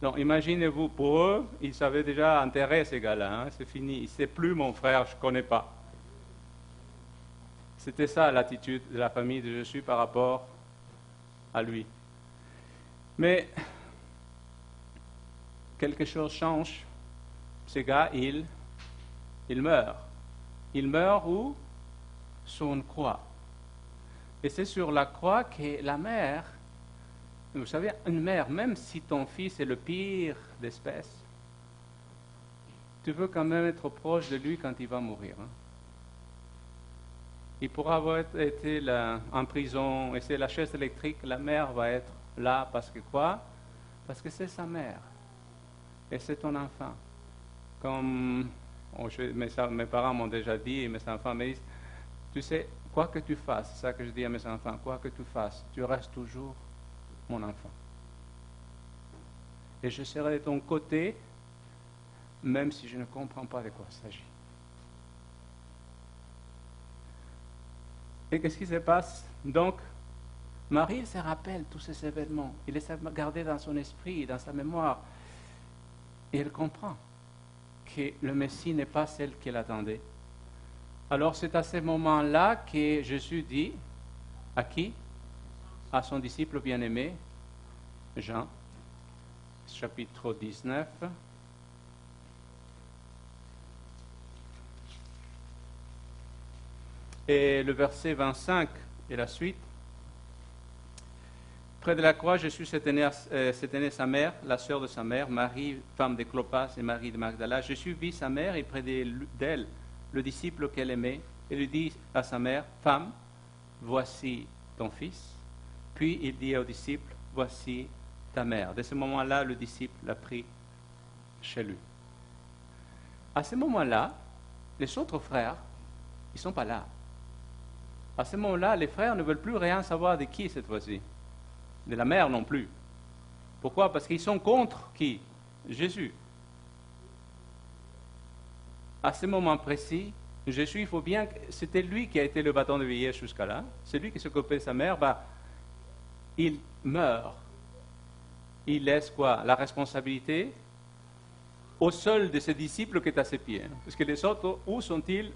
Donc, imaginez-vous, pour eux, ils savaient déjà enterrer ces gars-là. Hein? C'est fini. C'est plus mon frère, je ne connais pas. C'était ça l'attitude de la famille de Jésus par rapport à lui. Mais quelque chose change. Ces gars, ils meurent. Ils meurent où? Sur une croix. Et c'est sur la croix que la mère, vous savez, une mère, même si ton fils est le pire d'espèce, tu veux quand même être proche de lui quand il va mourir. Hein? Il pourra avoir été là, en prison, et c'est la chaise électrique, la mère va être là parce que quoi? Parce que c'est sa mère. Et c'est ton enfant. Comme mes parents m'ont déjà dit, et mes enfants me disent, tu sais, quoi que tu fasses, c'est ça que je dis à mes enfants, quoi que tu fasses, tu restes toujours mon enfant. Et je serai de ton côté, même si je ne comprends pas de quoi il s'agit. Et qu'est-ce qui se passe? Donc, Marie se rappelle tous ces événements. Il les a gardés dans son esprit, dans sa mémoire. Et elle comprend que le Messie n'est pas celle qu'elle attendait. Alors c'est à ce moment-là que Jésus dit, à qui? À son disciple bien-aimé, Jean, chapitre 19. Et le verset 25 et la suite. Près de la croix, Jésus s'est tenait sa mère, la sœur de sa mère, Marie, femme de Clopas et Marie de Magdala. Jésus vit sa mère et près d'elle, le disciple qu'elle aimait, et lui dit à sa mère, « Femme, voici ton fils. Puis il dit aux disciples, voici ta mère. Dès ce moment-là, le disciple l'a pris chez lui. À ce moment-là, les autres frères, ils ne sont pas là. À ce moment-là, les frères ne veulent plus rien savoir de qui cette fois-ci. De la mère non plus. Pourquoi? Parce qu'ils sont contre qui? Jésus. À ce moment précis, Jésus, il faut bien que c'était lui qui a été le bâton de vieillesse jusqu'à là. C'est lui qui s'occupait de sa mère. Il meurt. Il laisse quoi? La responsabilité au seul de ses disciples qui est à ses pieds. Parce que les autres, où sont-ils?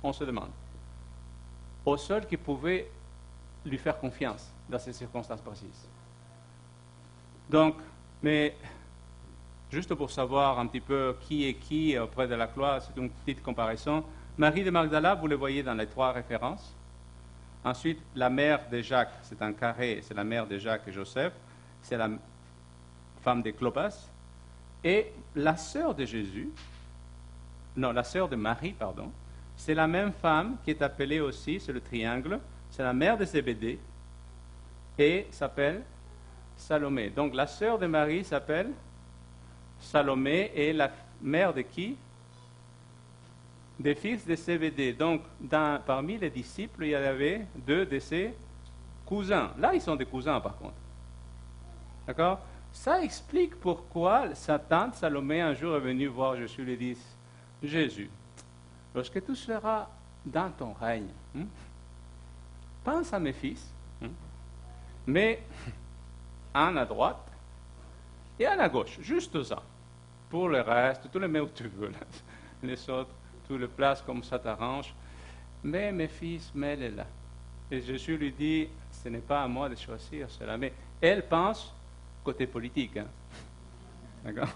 On se demande. Au seul qui pouvait lui faire confiance dans ces circonstances précises. Donc, mais juste pour savoir un petit peu qui est qui auprès de la croix, c'est une petite comparaison. Marie de Magdala, vous le voyez dans les 3 références. Ensuite, la mère de Jacques, c'est un carré, c'est la mère de Jacques et Joseph. C'est la femme de Clopas. Et la sœur de Jésus, non, la sœur de Marie, pardon, c'est la même femme qui est appelée aussi, c'est le triangle, c'est la mère de Zébédée et s'appelle Salomé. Donc la sœur de Marie s'appelle Salomé et la mère de qui? Des fils de Zébédée. Donc parmi les disciples, il y avait 2 de ses cousins. Là, ils sont des cousins par contre. D'accord? Ça explique pourquoi sa tante Salomé un jour est venue voir Jésus et lui dit, Jésus, lorsque tu seras dans ton règne, pense à mes fils, mais un à droite et un à gauche, juste ça. Pour le reste, tu les mets où tu veux. Les autres, tu les places comme ça t'arrange. Mais mes fils, mets-les là. Et Jésus lui dit, ce n'est pas à moi de choisir cela. Mais elle pense côté politique. D'accord?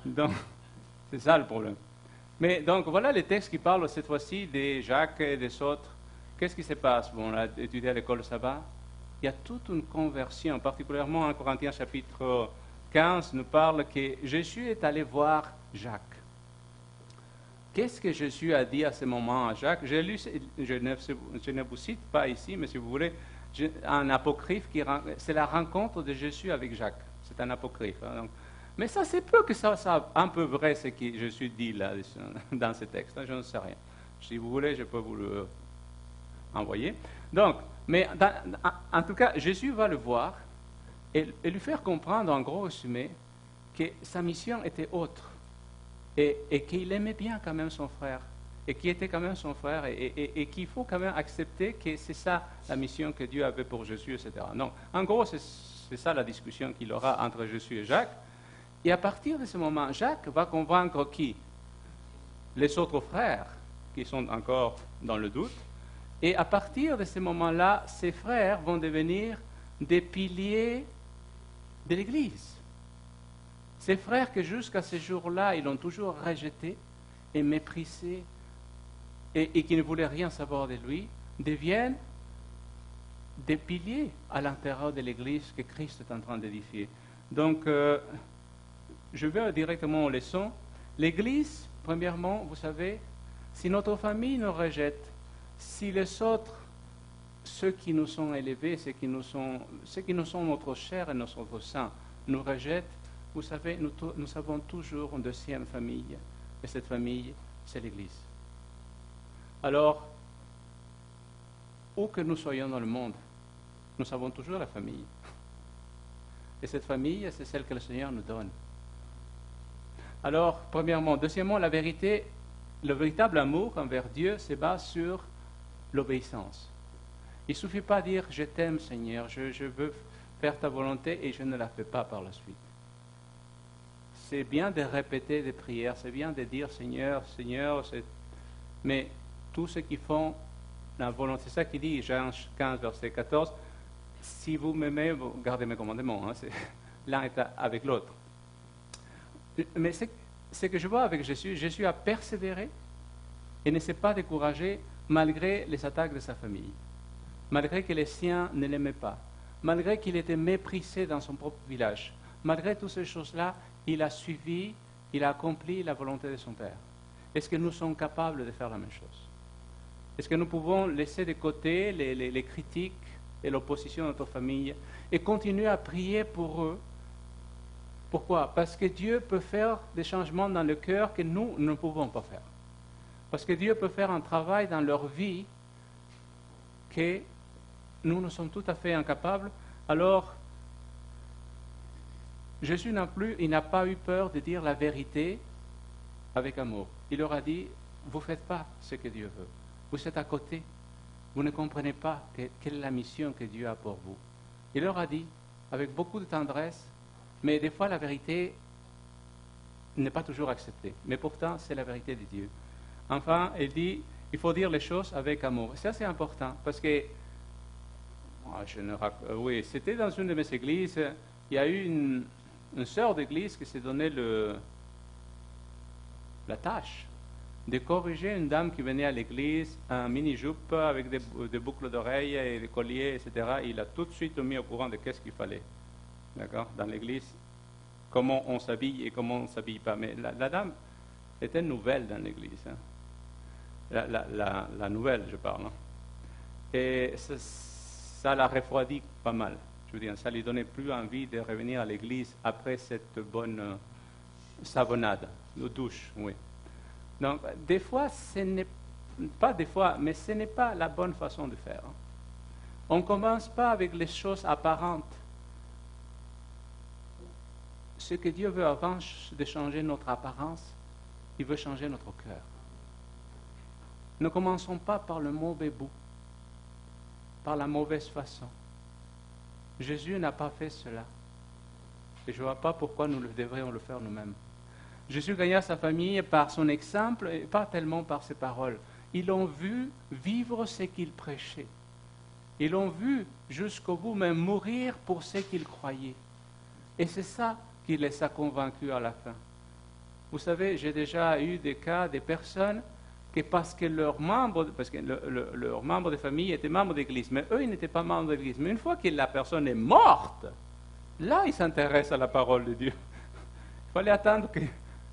Donc, c'est ça le problème. Mais donc, voilà les textes qui parlent cette fois-ci de Jacques et des autres. Qu'est-ce qui se passe? Bon, on a étudié à l'école sabbat. Il y a toute une conversion, particulièrement en Corinthiens chapitre 15, nous parle que Jésus est allé voir Jacques. Qu'est-ce que Jésus a dit à ce moment à Jacques? J'ai lu, je ne vous cite pas ici, mais si vous voulez, un apocryphe, c'est la rencontre de Jésus avec Jacques. C'est un apocryphe. Hein, donc. Mais ça, c'est peu que ça un peu vrai ce que Jésus dit là, dans ce texte. Hein, je ne sais rien. Si vous voulez, je peux vous le envoyer. Donc, mais en tout cas, Jésus va le voir et lui faire comprendre, en gros résumé, que sa mission était autre et qu'il aimait bien quand même son frère et qui était quand même son frère et qu'il faut quand même accepter que c'est ça la mission que Dieu avait pour Jésus, etc. Donc, en gros, c'est ça la discussion qu'il aura entre Jésus et Jacques. Et à partir de ce moment, Jacques va convaincre qui? Les autres frères qui sont encore dans le doute. Et à partir de ce moment-là, ces frères vont devenir des piliers de l'Église. Ces frères que jusqu'à ce jour-là, ils l'ont toujours rejeté et méprisé et qui ne voulaient rien savoir de lui, deviennent des piliers à l'intérieur de l'Église que Christ est en train d'édifier. Donc, je vais directement aux leçons. L'Église, premièrement, vous savez, si notre famille nous rejette, si les autres, ceux qui nous sont élevés, ceux qui nous sont notre chair et notre sang, nous rejettent, vous savez, nous avons toujours une deuxième famille. Et cette famille, c'est l'Église. Alors, où que nous soyons dans le monde, nous avons toujours la famille. Et cette famille, c'est celle que le Seigneur nous donne. Alors, premièrement. Deuxièmement, la vérité, le véritable amour envers Dieu se base sur l'obéissance. Il ne suffit pas de dire « Je t'aime Seigneur, je veux faire ta volonté » et je ne la fais pas par la suite. C'est bien de répéter des prières, c'est bien de dire « Seigneur, Seigneur », mais tous ceux qui font la volonté, c'est ça qu'il dit, Jean 15, verset 14, « Si vous m'aimez, vous gardez mes commandements. » L'un est avec l'autre. Mais ce que je vois avec Jésus, Jésus a persévéré et ne s'est pas découragé malgré les attaques de sa famille, malgré que les siens ne l'aimaient pas, malgré qu'il était méprisé dans son propre village. Malgré toutes ces choses-là, il a suivi, il a accompli la volonté de son Père. Est-ce que nous sommes capables de faire la même chose? Est-ce que nous pouvons laisser de côté les critiques, et l'opposition de notre famille, et continue à prier pour eux. Pourquoi? Parce que Dieu peut faire des changements dans le cœur que nous ne pouvons pas faire. Parce que Dieu peut faire un travail dans leur vie que nous sommes tout à fait incapables. Alors, Jésus non plus, il n'a pas eu peur de dire la vérité avec amour. Il leur a dit, vous ne faites pas ce que Dieu veut. Vous êtes à côté. Vous ne comprenez pas quelle est la mission que Dieu a pour vous. Il leur a dit, avec beaucoup de tendresse, mais des fois la vérité n'est pas toujours acceptée. Mais pourtant, c'est la vérité de Dieu. Enfin, il dit, il faut dire les choses avec amour. Ça, c'est important, parce que, oui, c'était dans une de mes églises, il y a eu une sœur d'église qui s'est donné la tâche de corriger une dame qui venait à l'église en mini-jupe avec des boucles d'oreilles et des colliers, etc. Il a tout de suite mis au courant de qu'est-ce qu'il fallait, d'accord, dans l'église, comment on s'habille et comment on ne s'habille pas. Mais la dame était nouvelle dans l'église, hein. La nouvelle, je parle. Hein. Et ça l'a refroidi pas mal. Je veux dire, ça lui donnait plus envie de revenir à l'église après cette bonne savonnade, de douche, oui. Donc, des fois, ce n'est pas des fois, mais ce n'est pas la bonne façon de faire. Hein. On ne commence pas avec les choses apparentes. Ce que Dieu veut avant de changer notre apparence, il veut changer notre cœur. Ne commençons pas par le mauvais bout, par la mauvaise façon. Jésus n'a pas fait cela. Et je ne vois pas pourquoi nous devrions le faire nous-mêmes. Jésus gagna sa famille par son exemple et pas tellement par ses paroles. Ils l'ont vu vivre ce qu'il prêchait. Ils l'ont vu jusqu'au bout même mourir pour ce qu'ils croyaient. Et c'est ça qui les a convaincus à la fin. Vous savez, j'ai déjà eu des cas de personnes que parce que leurs membres de famille étaient membres d'église, mais eux, ils n'étaient pas membres d'église. Mais une fois que la personne est morte, là, ils s'intéressent à la parole de Dieu. Il fallait attendre que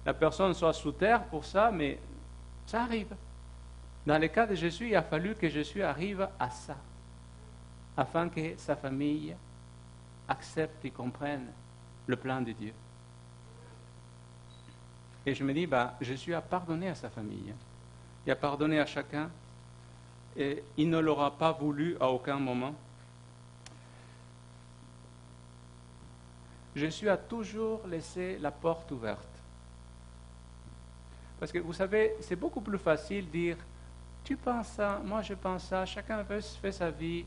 la personne soit sous terre pour ça, mais ça arrive. Dans le cas de Jésus, il a fallu que Jésus arrive à ça, afin que sa famille accepte et comprenne le plan de Dieu. Et je me dis, Jésus a pardonné à sa famille. Il a pardonné à chacun et il ne l'aura pas voulu à aucun moment. Jésus a toujours laissé la porte ouverte. Parce que vous savez, c'est beaucoup plus facile de dire, tu penses ça, moi je pense ça, chacun fait sa vie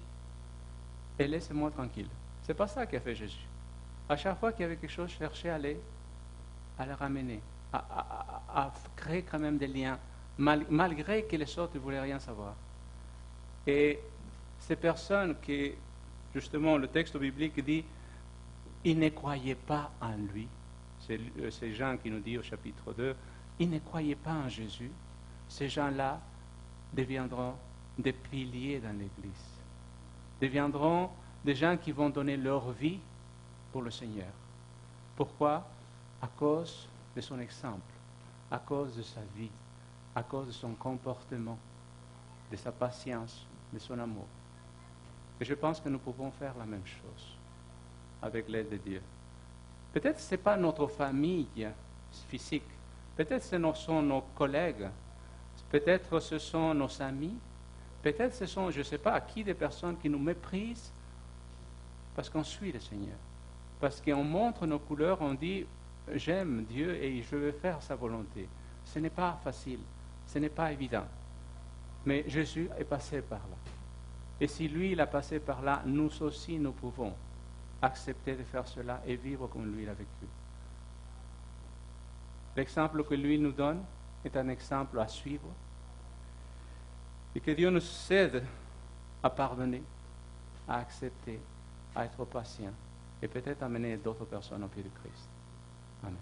et laissez-moi tranquille. C'est pas ça qu'a fait Jésus. À chaque fois qu'il y avait quelque chose, chercher à le ramener, à créer quand même des liens, malgré que les autres ne voulaient rien savoir. Et ces personnes qui, justement, le texte biblique dit, ils ne croyaient pas en lui. C'est Jean qui nous dit au chapitre 2, ils ne croyaient pas en Jésus. Ces gens-là deviendront des piliers dans l'Église. Deviendront des gens qui vont donner leur vie pour le Seigneur. Pourquoi? À cause de son exemple, à cause de sa vie, à cause de son comportement, de sa patience, de son amour. Et je pense que nous pouvons faire la même chose avec l'aide de Dieu. Peut-être ce n'est pas notre famille physique, peut-être ce sont nos collègues, peut-être ce sont nos amis, peut-être ce sont, je ne sais pas, qui des personnes qui nous méprisent parce qu'on suit le Seigneur. Parce qu'on montre nos couleurs, on dit j'aime Dieu et je veux faire sa volonté. Ce n'est pas facile, ce n'est pas évident. Mais Jésus est passé par là. Et si lui, il a passé par là, nous aussi, nous pouvons accepter de faire cela et vivre comme lui l'a vécu. L'exemple que lui nous donne est un exemple à suivre. Et que Dieu nous aide à pardonner, à accepter, à être patient et peut-être amener d'autres personnes au pied de Christ. Amen.